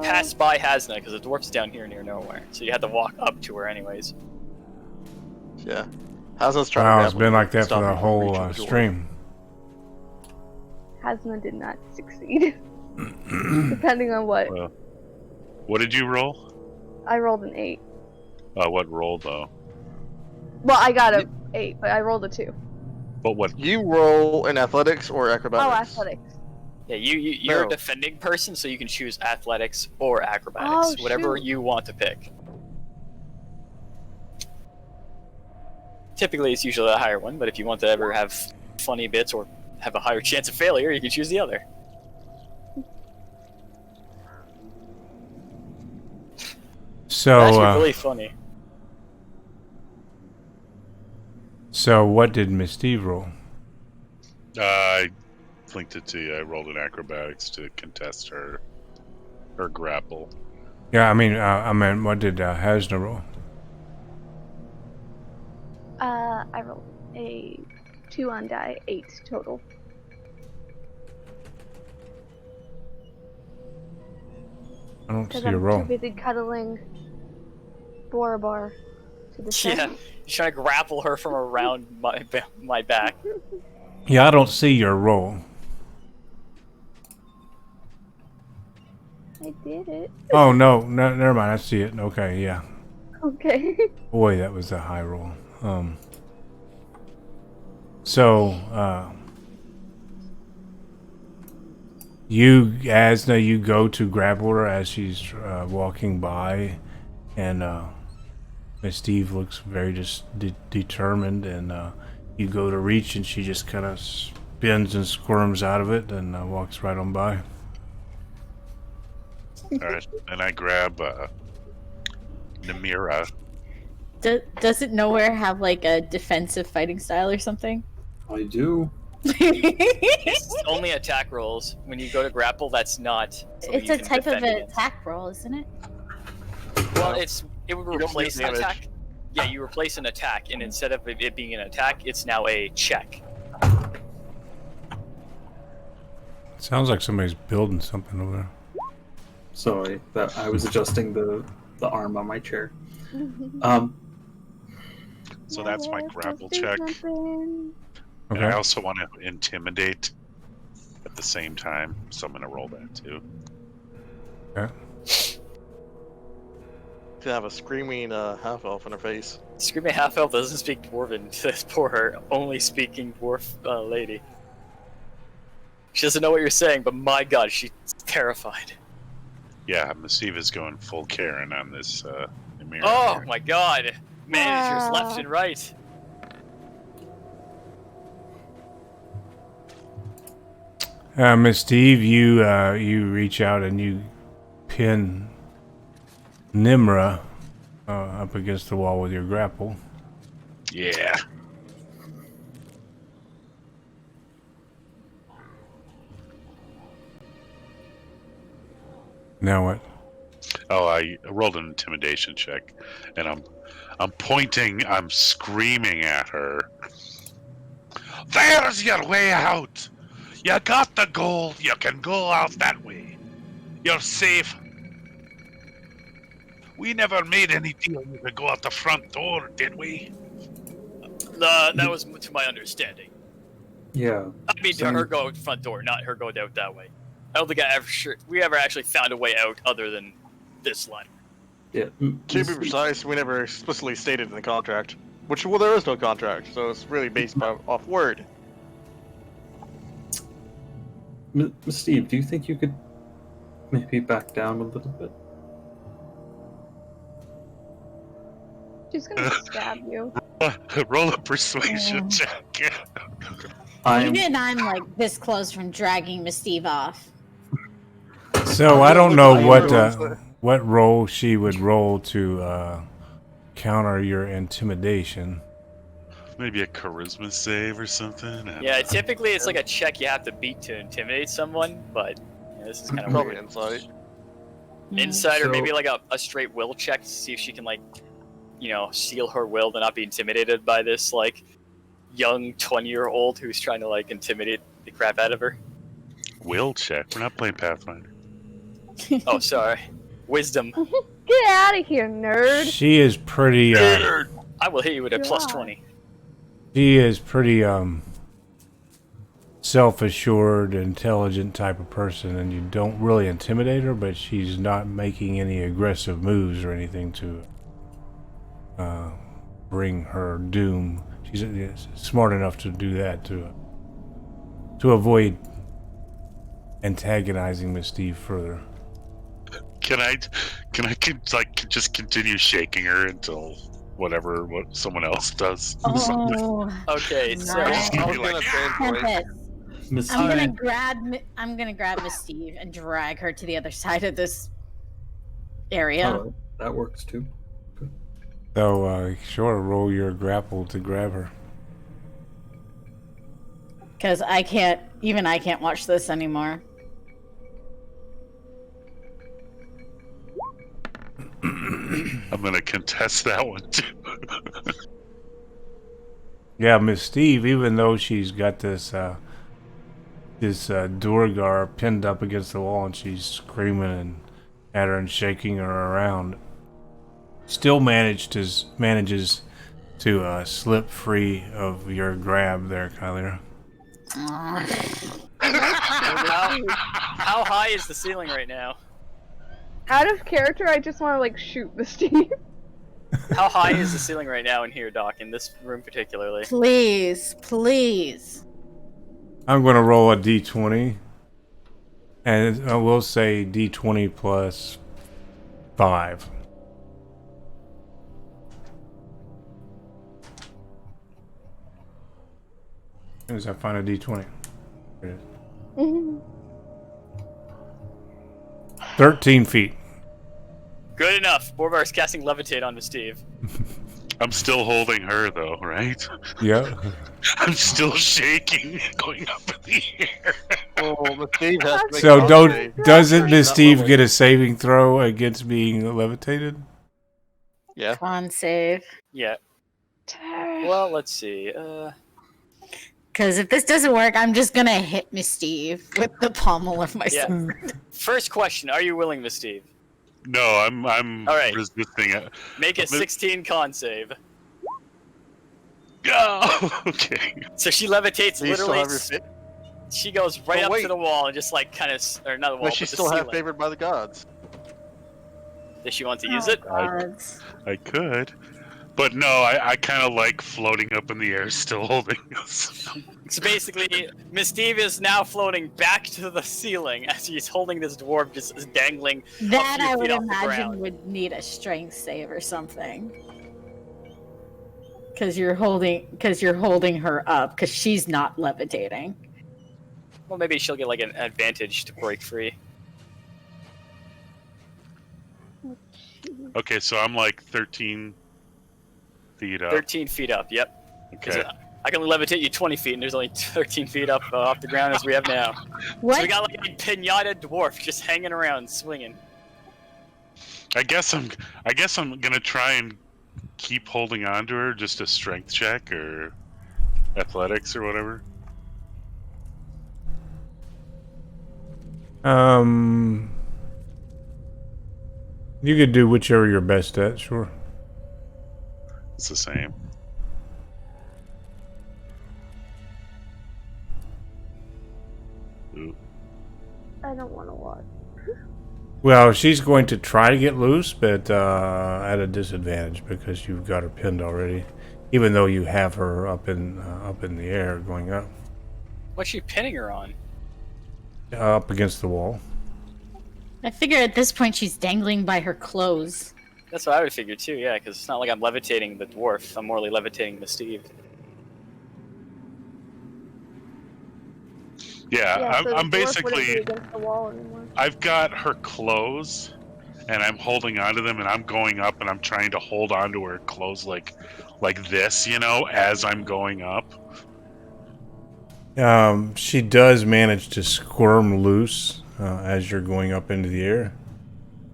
pass by Hasna because the dwarf's down here near nowhere. So you had to walk up to her anyways. Yeah. Hasna's trying to Wow, grab it's been you, like that stop for the you from whole reaching the door. stream. Hasna did not succeed. Depending on what. Well, what did you roll? I rolled an 8. What roll though? Well, I got a 8, but I rolled a 2. But what? You roll in athletics or acrobatics? Oh, athletics. Yeah, you're No. a defending person, so you can choose athletics or acrobatics, Oh, whatever shoot. you want to pick. Typically, it's usually a higher one, but if you want to ever have funny bits or have a higher chance of failure, you can choose the other. So, That's really funny. so what did Mistive roll? I linked it to you. I rolled an acrobatics to contest her grapple. Yeah, I mean, what did Hasna roll? I rolled a 2 on die, 8 total. I don't Because see a I'm roll. too busy cuddling Borobar to defend. Yeah, you're trying to grapple her from around my back. Yeah, I don't see your roll. I did it. Oh, no, never mind. I see it. Okay, yeah. Okay. Boy, that was a high roll. So, Asna, you go to grapple her as she's walking by, and Mistive looks very just determined, and you go to reach, and she just kind of spins and squirms out of it, and walks right on by. Alright, and I grab Namira. Does it nowhere have like a defensive fighting style or something? I do. It's only attack rolls. When you go to grapple, that's not. something It's you a can type of defend an against. attack roll, isn't it? Well, it would You don't replace do an damage. attack. Yeah, you replace an attack, and instead of it being an attack, it's now a check. Sounds like somebody's building something over there. Sorry, that I was adjusting the arm on my chair. So that's my grapple check. And Okay. I also want to intimidate at the same time, so I'm going to roll that too. Okay. To have a screaming half-elf in her face. Screaming half elf doesn't speak dwarven. This poor, only speaking dwarf lady. She doesn't know what you're saying, but my god, she's terrified. Yeah, Mistive is going full Karen on this Namira. Oh here. my god! Managers left and right. Mistive, you reach out and you pin Nimra up against the wall with your grapple. Yeah. Now what? Oh, I rolled an intimidation check, and I'm pointing, I'm screaming at her. There's your way out. You got the gold. You can go out that way. You're safe. We never made any deal you could go out the front door, did we? That was to my understanding. Yeah. I mean, to her go out front door, not her go out that way. I don't think we ever actually found a way out other than this line. Yeah. To be precise, we never explicitly stated in the contract. Which, well, there is no contract, so it's really based off word. Miss Steve, do you think you could maybe back down a little bit? She's gonna stab you. Roll a persuasion check. Even I'm like this close from dragging Mistive off. So I don't know what role she would roll to counter your intimidation. Maybe a charisma save or something. Yeah, typically it's like a check you have to beat to intimidate someone, but yeah, this is kind of Probably weird. insight. Insight, or So- maybe like a straight will check to see if she can, like, you know, seal her will to not be intimidated by this, like, young 20-year-old who's trying to, like, intimidate the crap out of her. Will check. We're not playing Pathfinder. Oh, sorry. Wisdom. Get out of here, nerd. She is pretty. I will hit you with a plus God. 20. She is pretty self-assured, intelligent type of person, and you don't really intimidate her, but she's not making any aggressive moves or anything to bring her doom. She's smart enough to do that to avoid antagonizing Mistive further. Can I just continue shaking her until what someone else does? Oh, Okay, so nice. Just gonna be I was like, gonna Tempest. Mistive, I'm gonna grab Mistive and drag her to the other side of this area. oh, that works too. So, sure, roll your grapple to grab her. Because I can't watch this anymore. I'm gonna contest that one too. Yeah, Mistive, even though she's got this Durgar pinned up against the wall and she's screaming at her and shaking her around, still manages to slip free of your grab there, Kyler. how high is the ceiling right now? Out of character, I just want to like shoot Mistive. How high is the ceiling right now in here, Doc? In this room particularly? Please, please. I'm going to roll a d20, and I will say d20 plus 5. As I find a d20. There it is. 13 feet. Good enough. Borvar's casting Levitate on Mistive. I'm still holding her though, right? Yeah. I'm still shaking, going up in the air. Oh, Mistive has to make So a don't save. doesn't Not Mistive level. get a saving throw against being levitated? Yeah. Con save. Yeah. Well, let's see. Because if this doesn't work, I'm just gonna hit Mistive with the pommel of my Yeah. sword. First question: are you willing, Mistive? No, I'm All right. resisting it. Make a 16 con save. Oh, okay. So she levitates Do you still literally. have your fit? She goes right But up wait. to the wall and just like kind of, or not the wall, But but she's the still half ceiling. favored by the gods. Does she want to use it? Gods. I could. But no, I kind of like floating up in the air, still holding us. So basically, Mistive is now floating back to the ceiling as he's holding this dwarf just dangling. That few I feet would off the imagine ground. would need a strength save or something. Because you're holding her up, because she's not levitating. Well, maybe she'll get like an advantage to break free. Okay, so I'm like 13 feet up. 13 feet up, yep. 'Cause, Okay. I can levitate you 20 feet, and there's only 13 feet up off the ground as we have now. What? So we got like a pinata dwarf just hanging around, swinging. I guess I'm gonna try and keep holding on to her, just a strength check or athletics or whatever. You could do whichever you're best at, sure. It's the same. Ooh. I don't want to watch. Well, she's going to try to get loose, but at a disadvantage because you've got her pinned already. Even though you have her up in the air, going up What's she pinning her on? up against the wall. I figure at this point she's dangling by her clothes. That's what I would figure too, yeah, because it's not like I'm levitating the dwarf. I'm more like levitating Mistive. Yeah, so the I'm dwarf wouldn't be basically. against the wall anymore. I've got her clothes, and I'm holding onto them, and I'm going up, and I'm trying to hold onto her clothes like this, you know, as I'm going up. She does manage to squirm loose as you're going up into the air,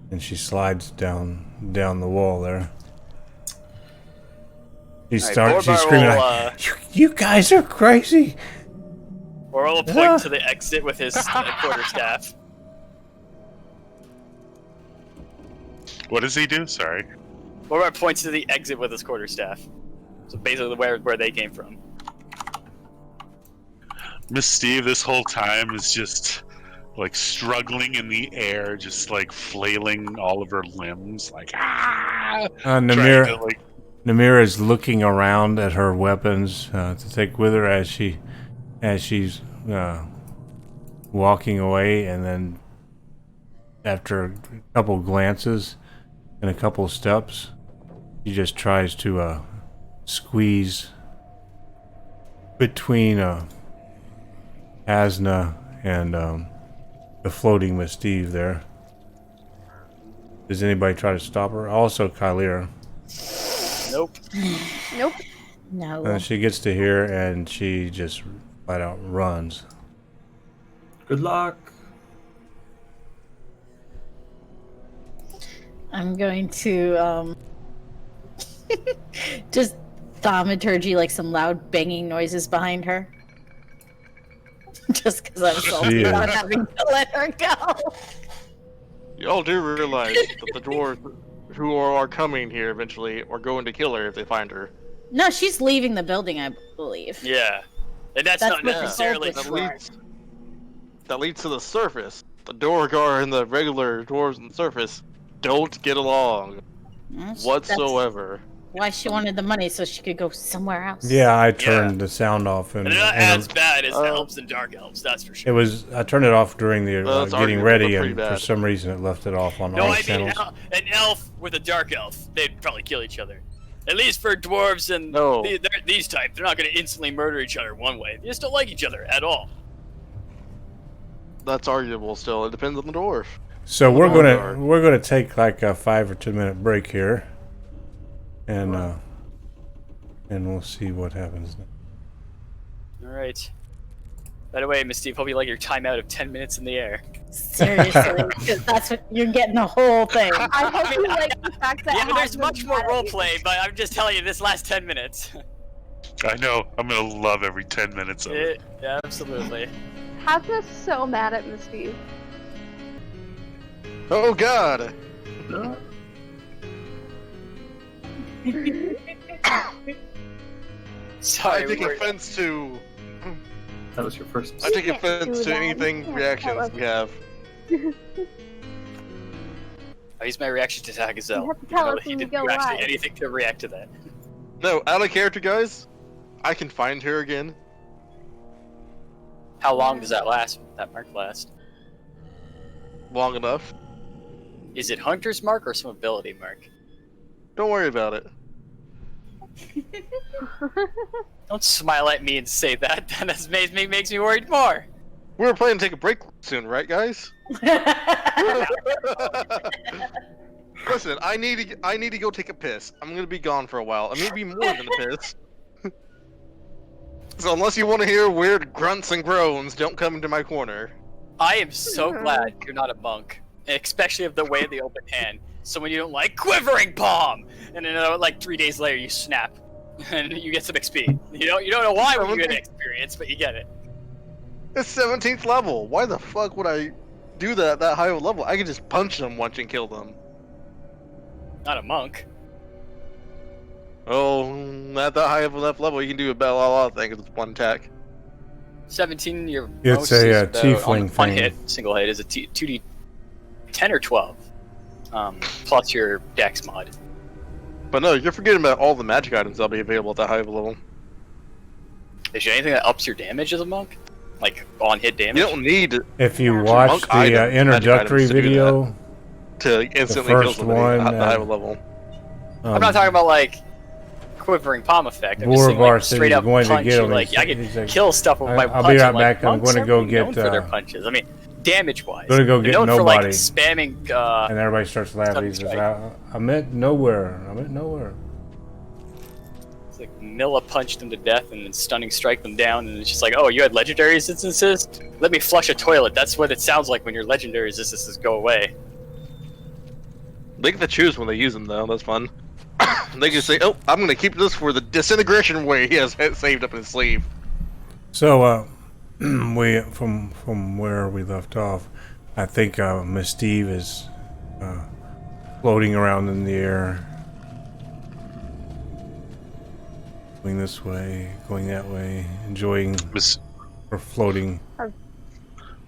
and she slides down the wall there. She's Alright, Borbar screaming, will, like, "You guys are crazy!" Or will point to the exit with his quarterstaff. What does he do? Sorry. Morvar points to the exit with his quarterstaff. So basically where they came from. Miss Steve, this whole time is just like struggling in the air, just like flailing all of her limbs, like Namira, trying to, like, Namira is looking around at her weapons to take with her as she's walking away, and then after a couple glances and a couple steps, she just tries to squeeze between Asna and the floating Mistive there. Does anybody try to stop her? Also, Kylira. Nope. Nope. No. She gets to here and she just flat out runs. Good luck. I'm going to just thaumaturgy like some loud banging noises behind her. Just because I'm salty Yeah. about having to let her go. Y'all do realize that the dwarves who are coming here eventually are going to kill her if they find her. No, she's leaving the building, I believe. Yeah. And that's That's not what the necessarily soldiers That true. were. leads to the surface. The Dorgar and the regular dwarves on the surface don't get along That's whatsoever. why she wanted the money, so she could go somewhere else. Yeah, I turned the sound off and, And they're not and as bad as Uh, elves and dark elves, that's for it sure. was. I turned it off during the It's getting arguable, ready, but pretty and for bad. some reason it left it off on No, all I mean channels. an elf with a dark elf. They'd probably kill each other. At least for dwarves and No. these types, they're not going to instantly murder each other one way. They just don't like each other at all. That's arguable still. It depends on the dwarf. So Oh, Lord. we're gonna take like a 5 or 10 minute break here, and we'll see what happens. All right. By the way, Miss Steve, hope you like your timeout of 10 minutes in the air. Seriously, because that's what you're getting the whole thing. I hope you like the fact that Yeah, but there's Hasna's much more mad at role me. play, but I'm just telling you, this last 10 minutes. I know. I'm gonna love every 10 minutes of it. Yeah, absolutely. Hasna's so mad at Misty. Oh God! Sorry, I take we're- offense to. That was your first. I take can't offense do to that. anything You can't reactions tell us. we have. I used my reaction to attack Gazelle. You have to tell even though us he when you didn't go do actually live. anything to react to that. No, out of character, guys. I can find her again. How long does that last? That mark last? Long enough. Is it Hunter's mark or some ability mark? Don't worry about it. Don't smile at me and say that. That makes me worried more. We were planning to take a break soon, right, guys? Listen, I need to go take a piss. I'm gonna be gone for a while. I may be more than a piss. So unless you want to hear weird grunts and groans, don't come into my corner. I am so glad you're not a monk, especially of the way of the open hand. Someone you don't like, quivering palm, and then like 3 days later you snap, and you get some XP. You don't know why when you get experience, but you get it. It's 17th level. Why the fuck would I do that at that high of a level? I could just punch them once and kill them. Not a monk. Oh, at that high of enough level, you can do about a lot of things with one attack. 17, your It's most a, is tiefling on one thing. hit, single hit is a 2d 10 or 12, plus your dex mod. But no, you're forgetting about all the magic items that'll be available at that high of a level. Is there anything that ups your damage as a monk? Like on hit damage? You don't need If you Yeah. watch Monk the items, magic introductory items to do video, to instantly kill first somebody one, at the high of a level. I'm not talking about like quivering palm effect. I'm just saying Borovar like said straight he's up going to punch. get him. Like I He's can like, kill stuff with my I'll punch. be right I'm like, back. I'm monks going to go aren't really known get, for their punches. I mean, damage wise. Gonna go get They're known for like nobody. spamming. and everybody starts laughing. He says, Sunstrike. I'm at nowhere. I'm at nowhere. It's like Milla punched them to death and then stunning strike them down, and it's just like, oh, you had legendary instances? Let me flush a toilet. That's what it sounds like when your legendary instances go away. They get to choose when they use them, though. That's fun. They can say, "Oh, I'm going to keep this for the disintegration way he has saved up in his sleeve." So, we from where we left off, I think Mistive is floating around in the air. Going this way, going that way, enjoying or floating.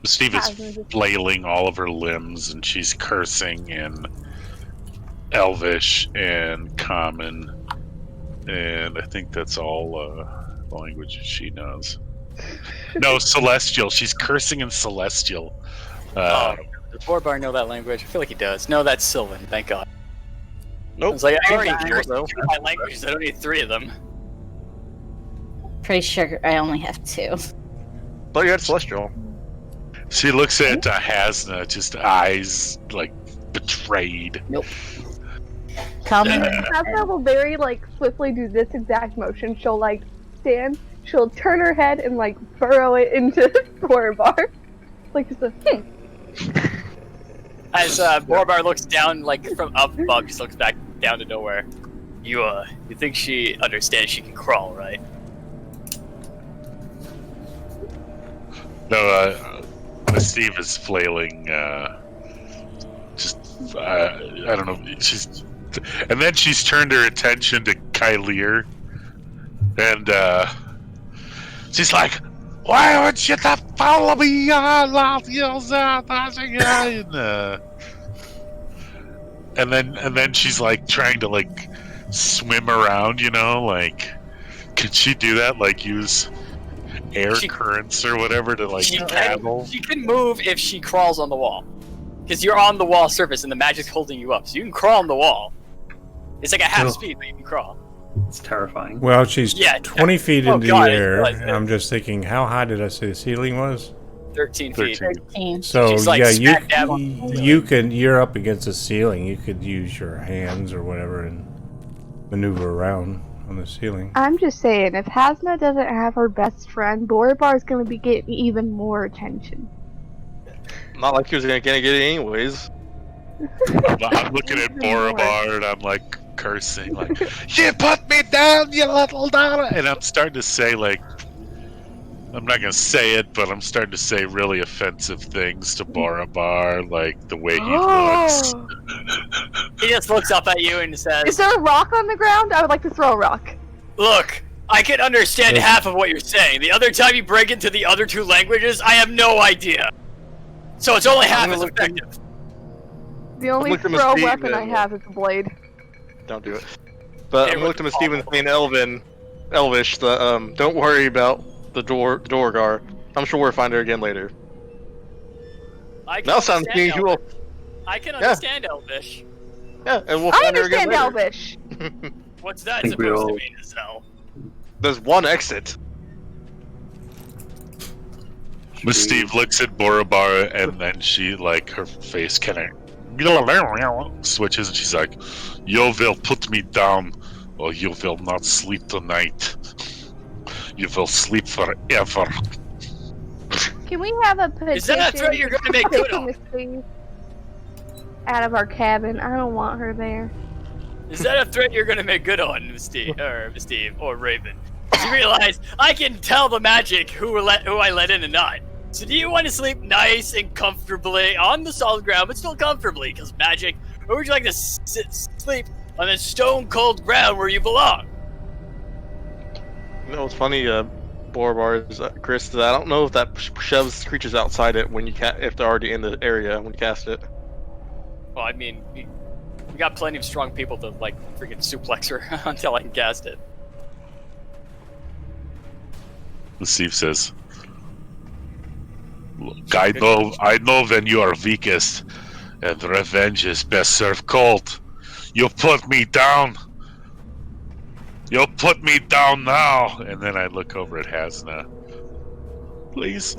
Steve is flailing all of her limbs, and she's cursing in Elvish and Common, and I think that's all the languages she knows. No, Celestial. She's cursing in Celestial. Does Borbar know that language? I feel like he does. No, that's Sylvan. Thank God. Nope. I was like, I already Borbar. cursed through my languages. I don't need 3 of them. Pretty sure I only have 2. Thought you had Celestial. She looks at Hasna, just eyes like betrayed. Nope. Common. Hasna will very like swiftly do this exact motion. She'll like stand, she'll turn her head and like burrow it into Borbar. Like just a As Borbar looks down, like from up above, just looks back down to nowhere. You think she understands she can crawl, right? No, Steve is flailing. I don't know. And then she's turned her attention to Kylir, and she's like, "Why would you not follow me? And then she's like trying to like swim around, like, could she do that? Like use air currents or whatever to like paddle? She can move if she crawls on the wall, because you're on the wall surface and the magic's holding you up, so you can crawl on the wall. It's like a half speed, but you can crawl. It's terrifying. Well, she's 20 feet into the air, and I'm just thinking, how high did I say the ceiling was? 13 feet. 13. So She's, like, yeah, smack dab on you're up against the ceiling. You could use your hands or whatever and maneuver around on the ceiling. I'm just saying, if Hasna doesn't have her best friend, Borbar's gonna be getting even more attention. Not like he was gonna get it anyways. I'm looking at Borobar and I'm like cursing, like, "You put me down, you little daughter!" And I'm starting to say, like, I'm not gonna say it, but I'm starting to say really offensive things to Borobar, like the way he looks. He just looks up at you and says, Is there a rock on the ground? I would like to throw a rock. "Look, I can understand half of what you're saying. The other time you break into the other 2 languages, I have no idea. So it's only half as effective." The only looking at throw Steve, weapon I have is a blade. Don't do it. But I'm looking at Steven saying Elvish, don't worry about the Dorgar. I'm sure we'll find her again later. I can Now sounds understand usual. Elvish. I can understand Elvish. Yeah, and we'll I find her again understand later. Elvish. What's that think we supposed to all- mean, Azelle? There's one exit. Steve looks at Borobar and then she, like, her face kind of switches and she's like, "You will put me down or you will not sleep tonight. You will sleep forever." Can we have a petition? Is that a threat you're gonna make good taking on? Miss Steve out of our cabin? I don't want her there. Is that a threat you're gonna make good on, Steve or Raven? You realize I can tell the magic who I let in and not. So do you want to sleep nice and comfortably on the solid ground, but still comfortably, because magic? Or would you like to sleep on the stone cold ground where you belong? You know what's funny, Borobar, is Chris, that I don't know if that shoves creatures outside it when you if they're already in the area when you cast it. Well, I mean, we got plenty of strong people to like freaking suplex her until I can cast it. Steve says, "Look, I know when you are weakest, and revenge is best served cold. You put me down. You put me down now." And then I look over at Hasna. "Please,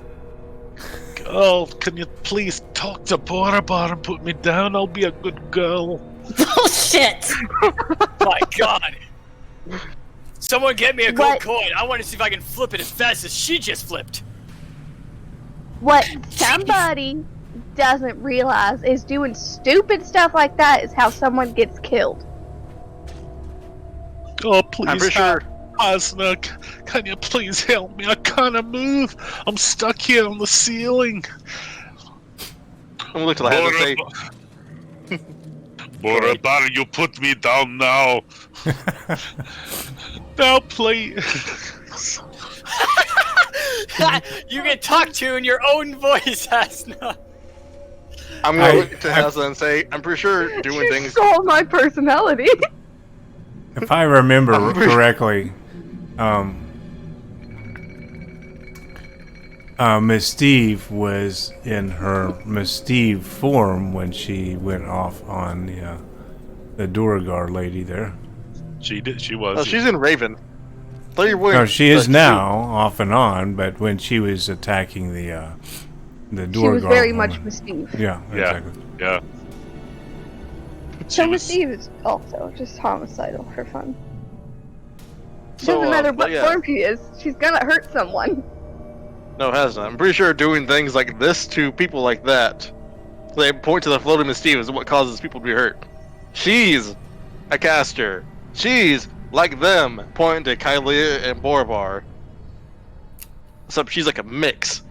girl, can you please talk to Borobar and put me down? I'll be a good girl." Bullshit! My God! Someone get me a gold What? coin. I want to see if I can flip it as fast as she just flipped. What somebody doesn't realize is doing stupid stuff like that is how someone gets killed. "Oh, please, I'm pretty sure. Hasna, can you please help me? I can't move. I'm stuck here on the ceiling." I'm gonna look to the head and say, Borobar, you put me down now. Now play. You can talk to in your own voice, Hasna. I'm gonna look to Hasna and say, I'm pretty sure doing She things. stole my personality. If I remember correctly, Mistive was in her Mistive form when she went off on the Duragar lady there. She did. She was. Oh, she's in Raven. Thought you were. No, she is now off and on, but when she was attacking the Duragar, She was very much woman- Mistive. Yeah, Yeah. exactly. Yeah. So She was- Mistive is also just homicidal for fun. So, Doesn't matter but what yeah. form she is, she's gonna hurt someone. No, Hasna. I'm pretty sure doing things like this to people like that, they point to the floating Mistive, is what causes people to be hurt. She's a caster. She's like them, pointing to Kylie and Borobar. Except she's like a mix.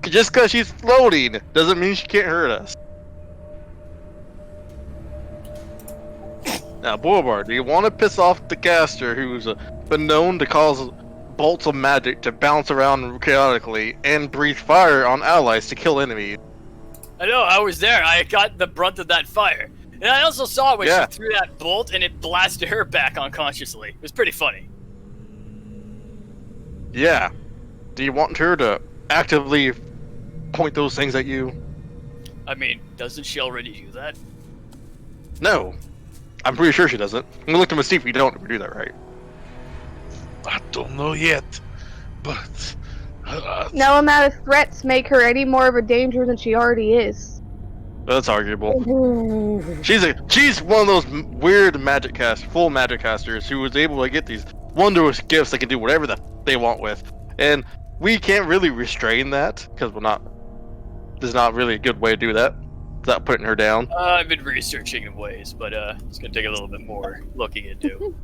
Just because she's floating doesn't mean she can't hurt us. Now, Borobar, do you want to piss off the caster who's been known to cause bolts of magic to bounce around chaotically and breathe fire on allies to kill enemies? I know, I was there. I got the brunt of that fire. And I also saw when Yeah. she threw that bolt and it blasted her back unconsciously. It was pretty funny. Yeah. Do you want her to actively point those things at you? I mean, doesn't she already do that? No. I'm pretty sure she doesn't. I'm gonna look to Misty if you don't ever do that, right? I don't know yet, but No amount of threats make her any more of a danger than she already is. That's arguable. She's one of those weird full magic casters who was able to get these wondrous gifts that can do whatever they want with, and we can't really restrain that because there's not really a good way to do that without putting her down. I've been researching the ways, but it's gonna take a little bit more looking into.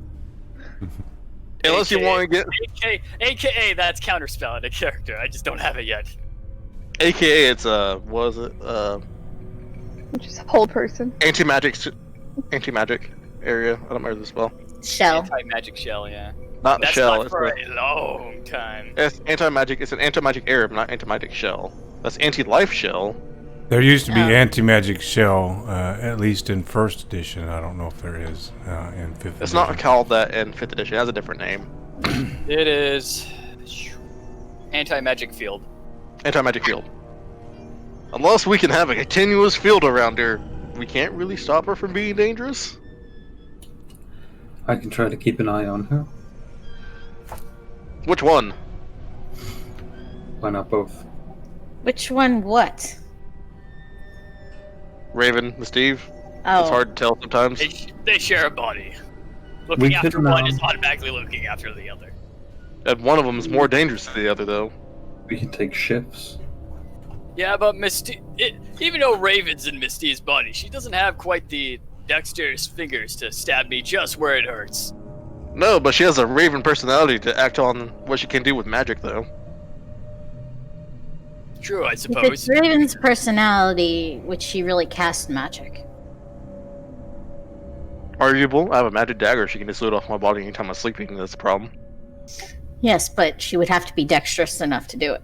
Unless you want to get, AKA that's counterspelling a character. I just don't have it yet. AKA it's Just whole person. anti-magic area. I don't remember the spell. Shell. Anti-magic shell, yeah. Not That's shell. not It's for a long time. It's anti-magic. It's an anti-magic Arab, not anti-magic shell. That's anti-life shell. There used to be Oh. anti-magic shell, at least in first edition. I don't know if there is in fifth. It's edition. not called that in 5th edition. It has a different name. It is anti-magic field. Anti-magic field. Unless we can have a continuous field around her, we can't really stop her from being dangerous. I can try to keep an eye on her. Which one? Why not both? Which one? What? Raven, the Steve. Oh, It's hard to tell sometimes. They share a body. We Looking after could, one is automatically looking after the other. And one of them is more dangerous than the other, though. We can take shifts. Yeah, but even though Raven's in Misty's body, she doesn't have quite the dexterous fingers to stab me just where it hurts. No, but she has a Raven personality to act on what she can do with magic, though. True, I if suppose. it's Raven's personality, would she really cast magic? Arguable. I have a magic dagger. She can just loot off my body anytime I'm sleeping. That's the problem. Yes, but she would have to be dexterous enough to do it.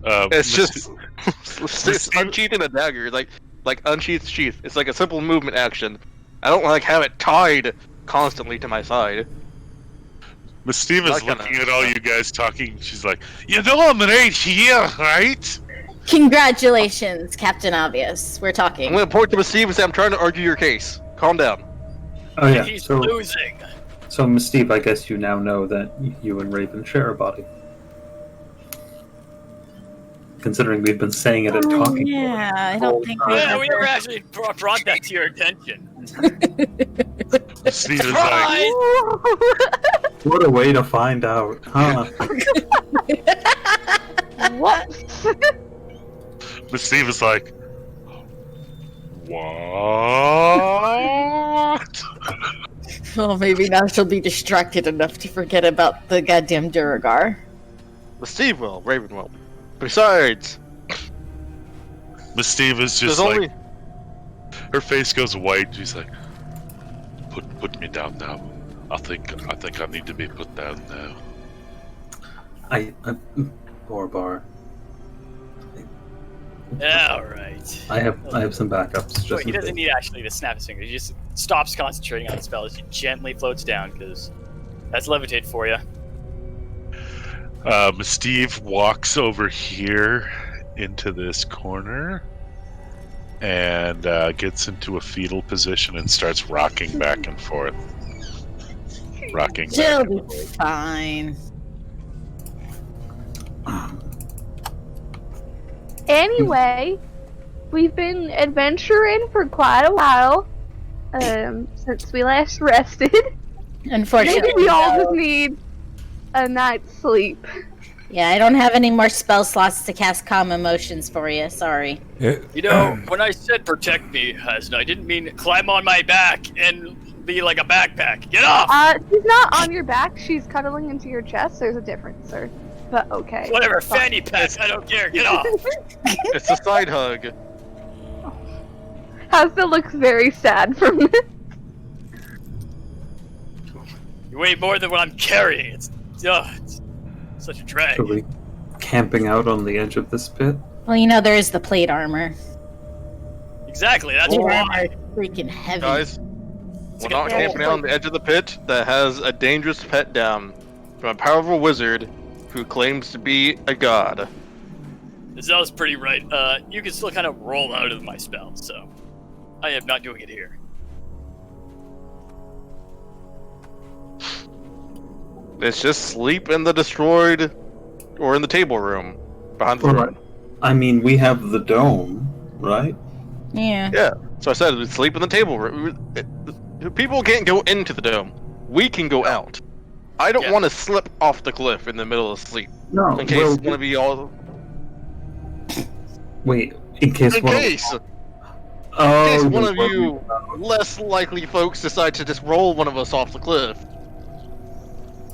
It's just it's unsheathing a dagger, like unsheath sheath. It's like a simple movement action. I don't have it tied constantly to my side. Mistive is Not gonna- looking at all you guys talking. She's like, you know I'm right here, right? Congratulations, Captain Obvious. We're I'm talking. gonna point to Mistive and say I'm trying to argue your case. Calm down. Oh yeah. He's So, losing. so Mistive, I guess you now know that you and Raven share a body. Considering we've been saying it and talking. Yeah, I don't think we Yeah, we never ever... actually brought that to your attention. Mistive is like, Surprise! What a way to find out, huh? What? Mistive is like, what? Well, maybe now she'll be distracted enough to forget about the goddamn Duragar. Mistive will. Raven will. Besides, Mistive is there's just like, only Her face goes white. She's like, "Put me down now. I think I need to be put down now." Borbar. All right. I have some backups. Just Wait, he in doesn't case. need actually to snap his fingers. He just stops concentrating on the spell as he gently floats down, because that's levitate for you. Steve walks over here into this corner and gets into a fetal position and starts rocking back and forth. Rocking back She'll and be forth. fine. Anyway, we've been adventuring for quite a while. Since we last rested. Unfortunately, Maybe we all no. just need a night's sleep. Yeah, I don't have any more spell slots to cast Calm Emotions for you. Sorry. You know, when I said protect me, Hasna, I didn't mean climb on my back and be like a backpack. Get off! She's not on your back. She's cuddling into your chest. There's a difference, sir. But okay. Whatever, Fine. fanny pack. I don't care. Get off! It's a side hug. Hasna looks very sad from this. You weigh more than what I'm carrying. It's such a drag. Are we camping out on the edge of this pit? Well, you know, there is the plate armor. Exactly. That's Plate why. armor is freaking heavy. Guys, we're like not a- camping out on the edge of the pit that has a dangerous pet down from a powerful wizard who claims to be a god. That was pretty right. You can still kind of roll out of my spell, so I am not doing it here. It's just sleep in the destroyed, or in the table room behind the Alright. throne. I mean, we have the dome, right? Yeah. Yeah, so I said we sleep in the table room. People can't go into the dome. We can go out. I don't Yeah. want to slip off the cliff in the middle of sleep. No. In case one of you all. Wait, in case In one case! Oh, In case one you're of you worried about- less likely folks decide to just roll one of us off the cliff.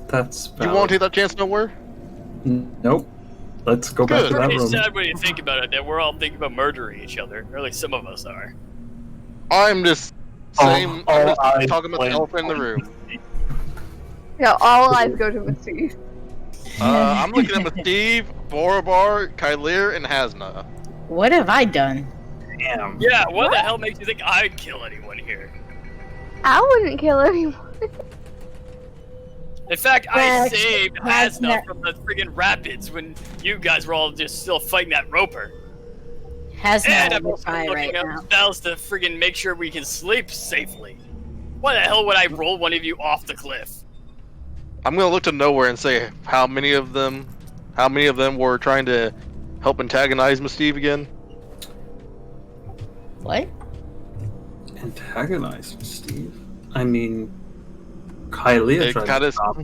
That's You valid. won't take that chance nowhere? Nope. Let's go back Good. to that Pretty room. sad when you think about it that we're all thinking about murdering each other, or at least some of us are. I'm just saying, All I'm just eyes talking about the plan- elephant in the room. Yeah, all eyes go to Misty. I'm looking at Steve, Borobar, Kylir, and Hasna. What have I done? Damn. Yeah, what the hell makes you think I'd kill anyone here? I wouldn't kill anyone. In fact, I Well, saved that's Hasna not- from the friggin' rapids when you guys were all just still fighting that roper. Has And no I'm also fire looking right up now. spells to friggin' make sure we can sleep safely. Why the hell would I roll one of you off the cliff? I'm gonna look to nowhere and say how many of them were trying to help antagonize Mistive again. What? Antagonized Steve. I mean, Kylie It tried kinda- to stop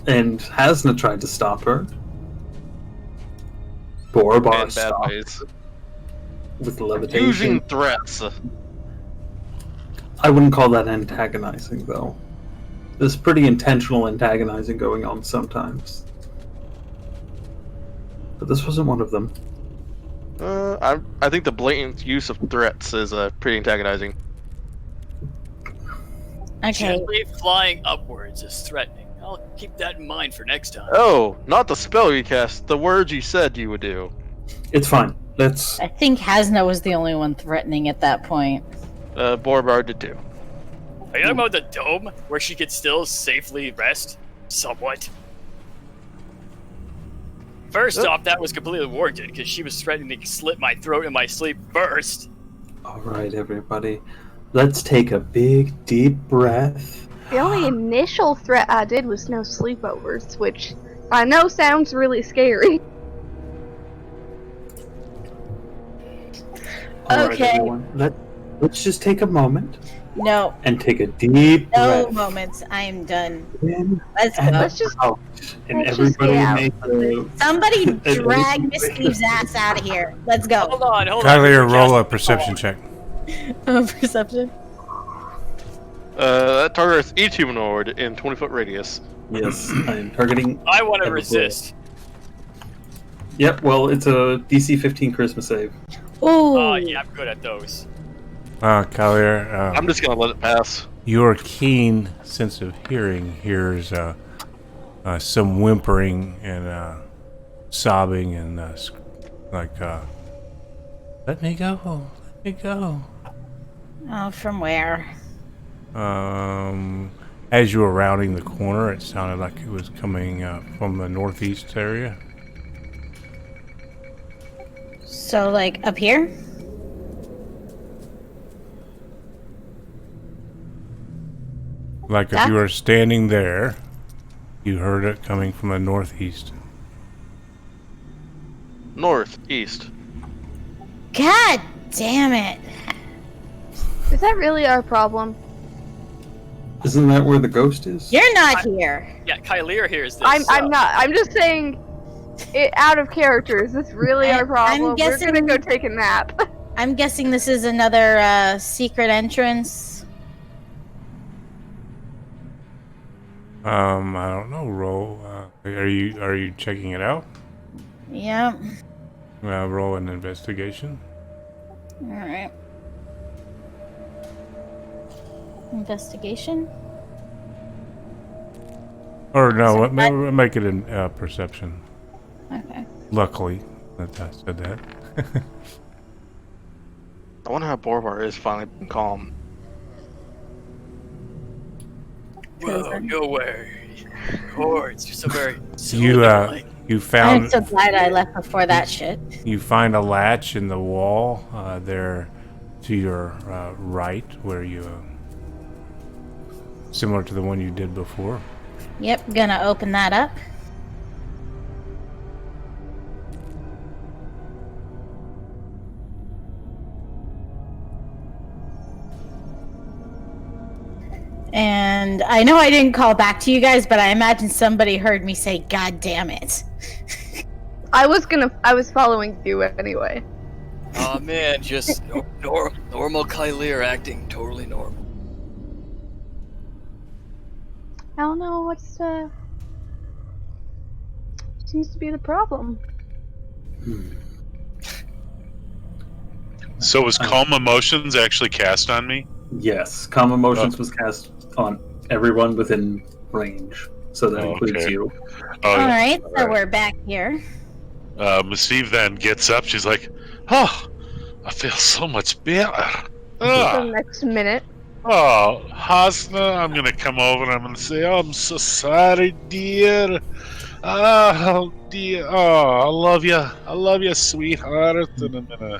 and Hasna tried to stop her. Borobar In bad stopped ways. with levitation. Using threats. I wouldn't call that antagonizing, though. There's pretty intentional antagonizing going on sometimes. But this wasn't one of them. I think the blatant use of threats is pretty antagonizing. Okay. Gently flying upwards is threatening. I'll keep that in mind for next time. Oh, not the spell you cast, the words you said you would do. It's fine. Let's. I think Hasna was the only one threatening at that point. Borobar did too. Are you talking about the dome where she could still safely rest? Somewhat. First off, that was completely warranted because she was threatening to slit my throat in my sleep first. Alright, everybody. Let's take a big, deep breath. The only initial threat I did was no sleepovers, which I know sounds really scary. Alright, Okay. everyone. Let's just take a moment No. and take a deep No breath. moments. I am done. In Let's and go. Let's just- out. And let's just everybody get out. make a. Somebody And drag everybody- Miss Steve's ass out of here. Let's go. Hold on. Kylie, roll a perception check. Perception. That targets each humanoid in 20-foot radius. Yes, I am targeting. I want to Everybody. resist. Yep, well, it's a DC 15 charisma save. Ooh. Oh, yeah, I'm good at those. Kalir, I'm just gonna let it pass. your keen sense of hearing hears some whimpering and sobbing and let me go, let me go. Oh, from where? As you were rounding the corner, it sounded like it was coming from the northeast area. So, like, up here? Like if you were standing there, you heard it coming from the northeast. Northeast. God damn it. Is that really our problem? Isn't that where the ghost is? You're not here. Yeah, Kylir hears this. I'm not. I'm just saying, it out of character. Is this really our problem? guessing- We're gonna go take a nap. I'm guessing this is another secret entrance. I don't know. Roll. Are you checking it out? Yep. Roll an investigation. Alright. Investigation? Or no, maybe make it in perception. Okay. Luckily, that I said that. I wonder how Borvar is finally been calm. Whoa, no way. Chords, you're so very You found. I'm so glad I left before that shit. You find a latch in the wall there to your right, where you similar to the one you did before. Yep, gonna open that up. And I know I didn't call back to you guys, but I imagine somebody heard me say, "God damn it." I was following you anyway. Oh man, just normal Kylir acting totally normal. I don't know seems to be the problem. So was Calm Emotions actually cast on me? Yes, Calm Emotions was cast on everyone within range, so that includes okay. you. Oh, Alright, so we're back here. Mistive then gets up. She's like, "Oh, I feel so much better. The Oh, next minute. Hasna, I'm gonna come over and I'm gonna say, oh, I'm so sorry, dear. Oh, dear. Oh, I love you, sweetheart." And I'm gonna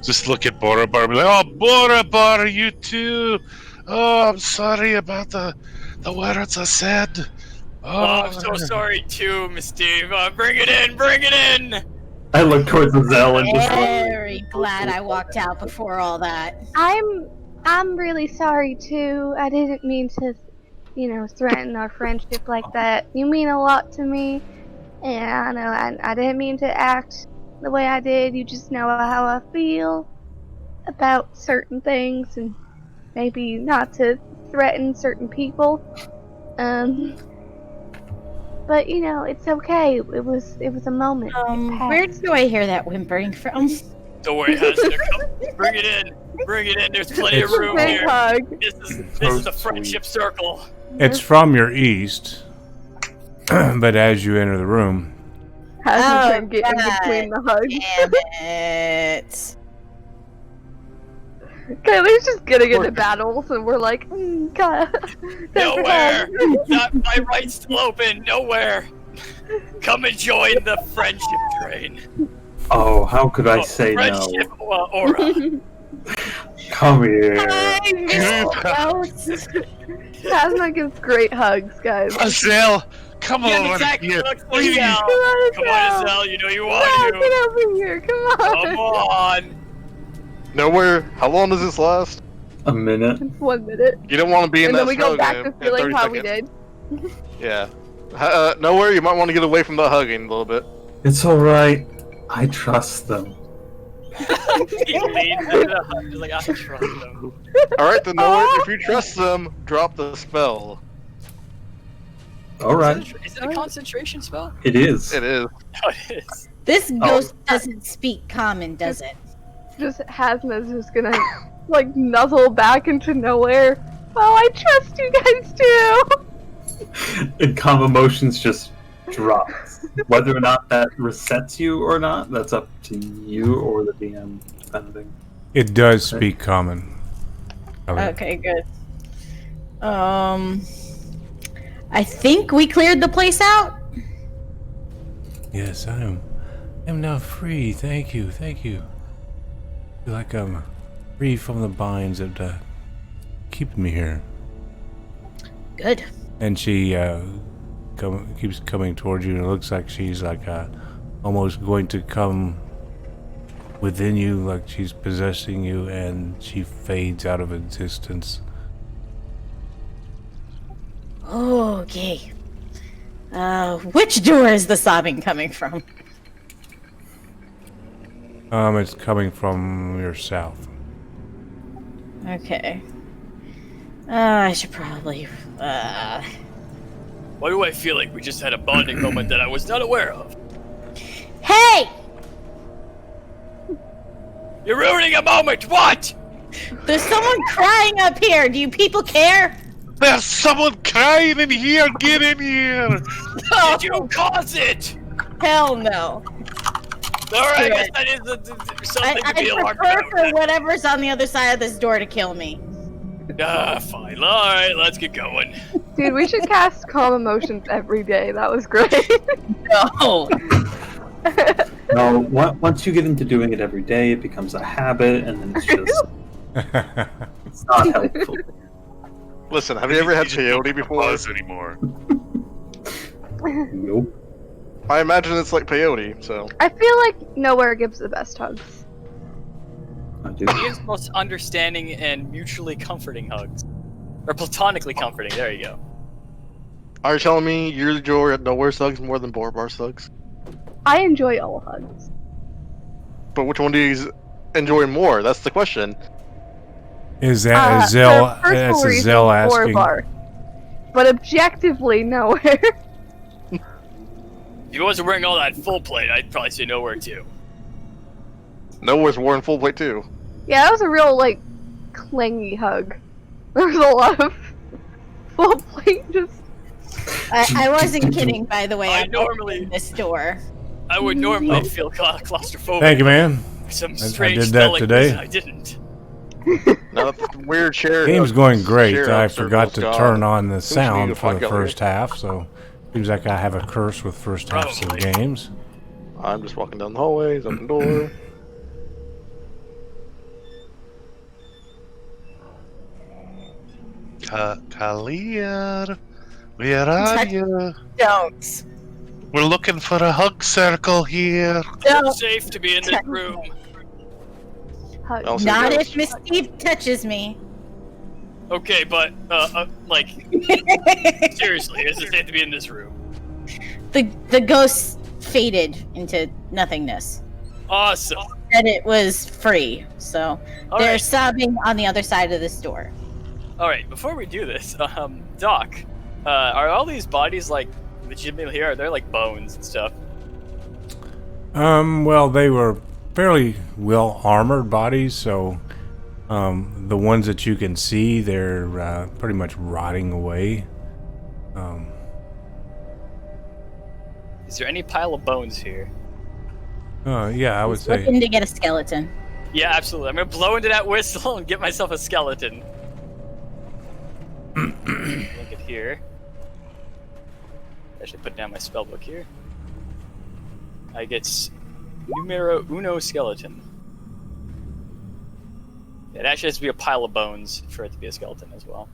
just look at Borobar and be like, "Oh, Borobar, you too. Oh, I'm sorry about the words I said. Oh, I'm so sorry too, Mistive. Bring it in, bring it in! I look towards the Zell and just Very glad I walked out before all that. I'm really sorry too. I didn't mean to, threaten our friendship like that. You mean a lot to me, and I know I didn't mean to act the way I did. You just know how I feel about certain things, and maybe not to threaten certain people. But it's okay. It was a moment. Where do I hear that whimpering from? Don't worry, Hasna. Come, bring it in. Bring it in. There's plenty of room Big here. hug. This is a friendship circle. It's from your east, but as you enter the room, Hasn't been getting between the hugs. Damn it. Kyler's just getting into battles, and we're like, God. Nowhere. Not my right still open. Nowhere. Come and join the friendship train. oh, how could I say no? Friendship aura. Come here. Hasna gives great hugs, guys. Azelle, come Yeah, over exactly. here. Look, Please. Azelle. Come on, Azelle. You know you want Get to. over here, come on. Come on. Nowhere. How long does this last? A minute. 1 minute. You don't want to be in And that then we go snow back game to in feeling 30 how we seconds. did. Yeah. Nowhere. You might want to get away from the hugging a little bit. It's alright. I trust them. He leans into the hut. He's like, I trust them. All right, then. Nowhere. If you trust them, drop the spell. Alright. Is it a concentration spell? It is. It is. No, it is. This ghost doesn't speak common, does it? Just Hasna's just gonna like nuzzle back into nowhere. Well, I trust you guys too. And calm emotions just drop. Whether or not that resets you or not, that's up to you or the DM, depending. It does speak common. Okay, good. I think we cleared the place out. Yes, I'm now free. Thank you. I feel like I'm free from the binds that keeping me here. Good. And she keeps coming towards you, and it looks like she's like almost going to come within you, like she's possessing you, and she fades out of existence. Okay. Which door is the sobbing coming from? It's coming from your south. Okay. I should probably. Why do I feel like we just had a bonding moment that I was not aware of? Hey! You're ruining a moment! What? There's someone crying up here. Do you people care? There's someone crying in here! Get in here! Did you cause it? Hell no. Alright, I guess that is something to be I alarmed prefer about. for whatever's on the other side of this door to kill me. Fine. Alright, let's get going. Dude, we should cast Calm Emotions every day. That was great. No. No, once you get into doing it every day, it becomes a habit, and then it's just it's not helpful. Listen, have you ever had You just don't peyote before? buzz anymore. Nope. I imagine it's like peyote, so. I feel like Nowhere gives the best hugs. I do. He is most understanding and mutually comforting hugs. Or platonically comforting, there you go. Are you telling me you enjoy Nowhere Slugs more than Borbar Slugs? I enjoy all hugs. But which one do you enjoy more? That's the question. Is that a Zell? That's a Zell asking. Bar. But objectively, Nowhere. If he wasn't wearing all that full plate, I'd probably say Nowhere too. Nowhere's worn full plate too. Yeah, that was a real, like, clingy hug. There was a lot of full plate just... I wasn't kidding, by the way. I I'm normally- opening this door. I would normally feel claustrophobic. Thank you, man. Some I strange did that smelling today. reason I didn't. No, that's weird share. Game's going great. share I of forgot to circles, turn God. on the Seems to be sound the for the fuck first half, so seems like I have a curse with first halves of Probably. games. I'm just walking down the hallways, open door. Kalir, where are Touch- you? Don't. We're looking for a hug circle here. Don't. Safe to be in this room. Hug. Also Not goes- if Mistive touches me. Okay, but, like, seriously, is it safe to be in this room? The ghost faded into nothingness. Awesome. And it was free, so they're Alright, sobbing on the other side of this door. alright, before we do this, Doc, are all these bodies, like, legitimately here? Are there, like, bones and stuff? Well, they were fairly well armored bodies, so the ones that you can see, they're pretty much rotting away. Is there any pile of bones here? Yeah, I would say. Looking to get a skeleton. Yeah, absolutely. I'm gonna blow into that whistle and get myself a skeleton. Look at here. I should put down my spellbook here. I get numero uno skeleton. It actually has to be a pile of bones for it to be a skeleton as well.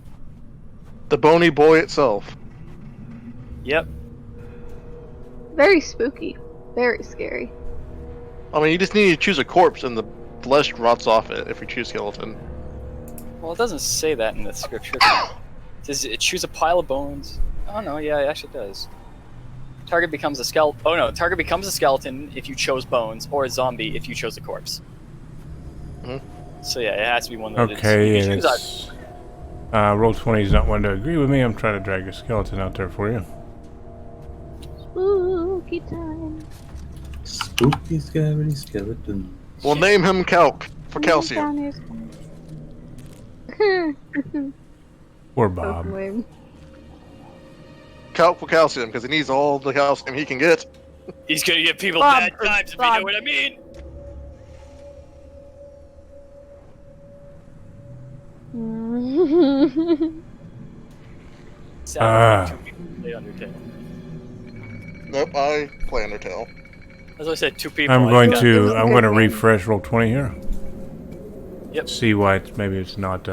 The bony boy itself. Yep. Very spooky. Very scary. I mean, you just need to choose a corpse, and the flesh rots off it if you choose skeleton. Well, it doesn't say that in the scripture. Does it choose a pile of bones? Oh no, yeah, it actually does. Target becomes a skeleton. Oh no, target becomes a skeleton if you chose bones, or a zombie if you chose a corpse. Mhm. So yeah, it has to be one that Okay, is. and it's Roll20 is not one to agree with me. I'm trying to drag a skeleton out there for you. Spooky time. Spooky, scary skeleton. We'll name him Calc for calcium. Down here's- Poor That's Bob. lame. For calcium, because he needs all the calcium he can get. He's gonna give people Bob, bad times if you Bob. know what I mean. Sound like two people play Undertale. Nope, I play Undertale. As I said, two people. I'm I going got- to It's a I'm good going to game. refresh Roll20 here. Yep. See why maybe it's not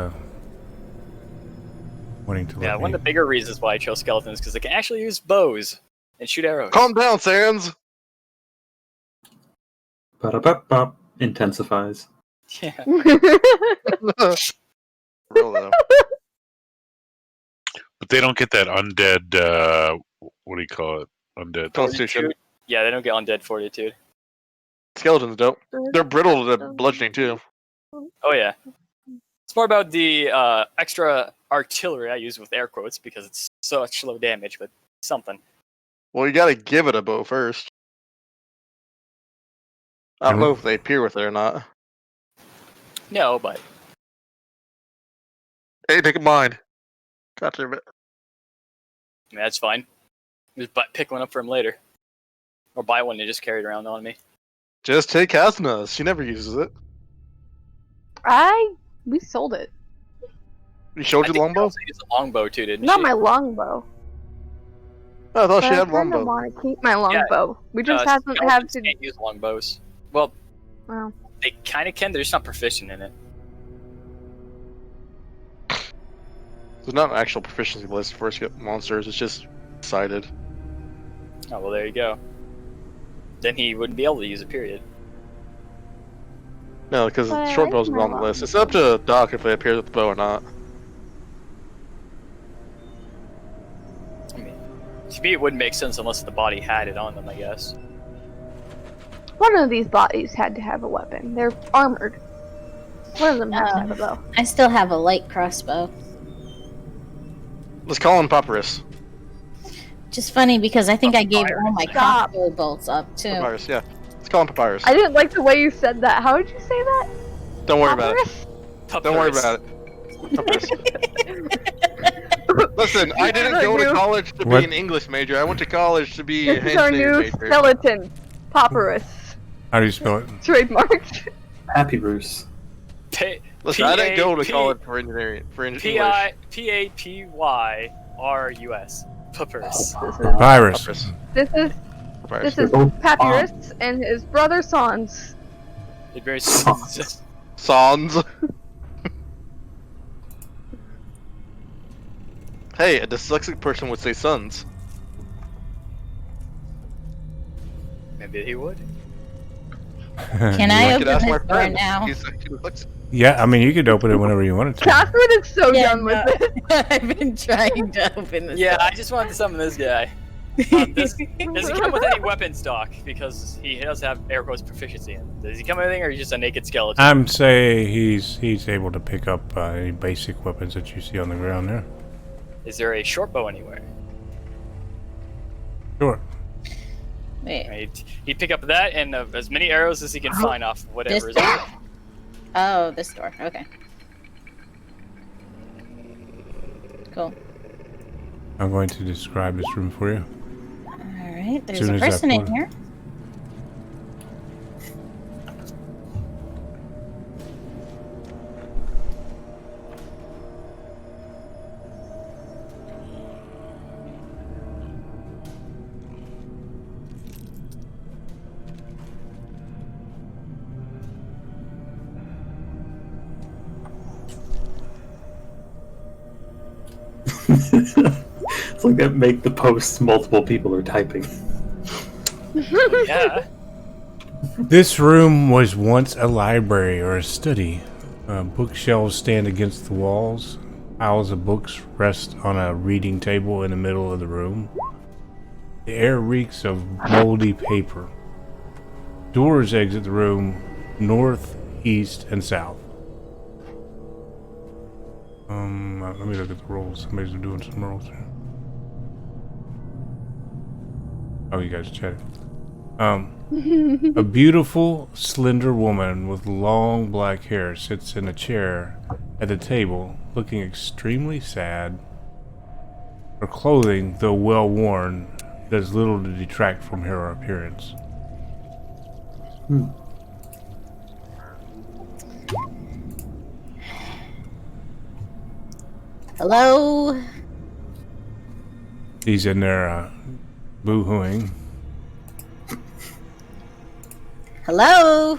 wanting to. Yeah, let one me. of the bigger reasons why I chose skeletons because they can actually use bows and shoot arrows. Calm down, Sans! Ba-da-ba-ba. Intensifies. Yeah. Real though. But they don't get that undead. What do you call it? Undead. Constitution. Yeah, they don't get undead fortitude. Skeletons don't. They're brittle to bludgeoning too. Oh yeah. It's more about the extra artillery I use with air quotes because it's such low damage, but something. Well, you gotta give it a bow first. I don't know if they appear with it or not. No, but Hey, take a mine. Gotcha. I mean, that's fine. Just pick one up for him later. Or buy one and just carry it around on me. Just take Hasna's. She never uses it. We sold it. You showed I you think longbow? Kelsey used a longbow too, didn't Not she? my longbow. Oh, I thought But she I had kind of longbow. want to keep my longbow. We just haven't skeletons had to. can't use longbows. Well, Well, they kind of can. They're just not proficient in it. There's not an actual proficiency list for monsters. It's just cited. Oh well, there you go. Then he wouldn't be able to use it. Period. No, because But short I bows like are on my the list. It's up to Doc if they appear with the bow or not. I mean, to me, it wouldn't make sense unless the body had it on them. I guess. one of these bodies had to have a weapon. They're armored. One of them has to have a bow. I still have a light crossbow. Let's call him Papyrus. Just funny because I think I gave all my Stop. crossbow bolts up too. Papyrus, yeah. Let's call him Papyrus. I didn't like the way you said that. How did you say that? Don't worry about it. Papyrus? Don't worry about it. Papyrus. Listen, I didn't go to college to be What? an English major. I went to college to be a This is our engineering new major. skeleton. Papyrus. How do you spell it? Trademarked. Happy Bruce. Listen, I didn't go to P- college for engineering. For English. Papyrus. Papyrus. Papyrus. Papyrus. This is Papyrus. this is Oh, Papyrus and his brother Sans. It very Sans. Hey, a dyslexic person would say sons. Maybe he would. Can I I open could ask this my door friend. now? He's dyslexic. Yeah, I mean, you could open it whenever you wanted to. Catherine is so done no. with it. I've been trying to open this. Yeah, door. I just wanted to summon this guy. Does he come with any weapon stock? Because he does have air quotes proficiency in it. Does he come with anything, or is he just a naked skeleton? I'm say he's able to pick up any basic weapons that you see on the ground there. Is there a short bow anywhere? Sure. Wait. He'd pick up that and as many arrows as he can find off whatever is This on door? Oh, this door. Okay. Cool. I'm going to describe this room for you. Alright, there's Soon a as that person in portal- here. It's like that make the posts multiple people are typing. Yeah. This room was once a library or a study. Bookshelves stand against the walls. Piles of books rest on a reading table in the middle of the room. The air reeks of moldy paper. Doors exit the room north, east, and south. Let me look at the rolls. Somebody's doing some rolls here. Oh, you guys chatted. A beautiful, slender woman with long black hair sits in a chair at the table, looking extremely sad. Her clothing, though well worn, does little to detract from her appearance. Hello? She's in there boo-hooing. Hello?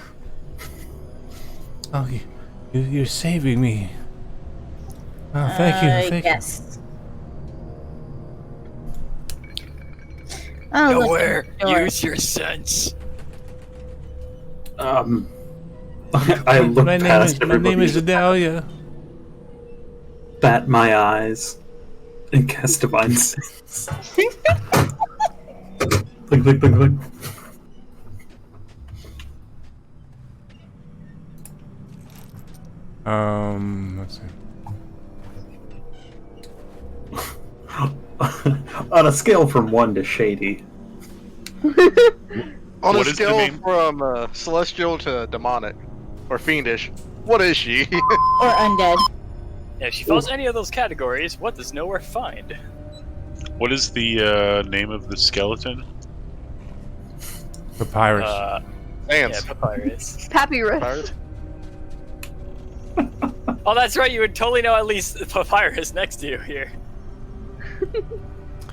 Oh, you're saving me. Oh, thank you. Thank yes. Oh, Nowhere. look, Use your sense. I you. look My past name is everybody, Adalia. bat my eyes, and cast Divine Sense. Blink, blink, blink, blink. Let's see. On a scale from 1 to shady, On What a is the scale name? from celestial to demonic or fiendish, what is she? or undead. Yeah, if she falls any of those categories, what does nowhere find? What is the name of the skeleton? Papyrus. Yeah, Ants. papyrus. Papyrus. Papyrus? Oh, that's right. You would totally know at least papyrus next to you here.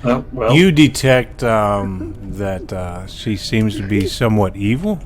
oh well. You detect that she seems to be somewhat evil.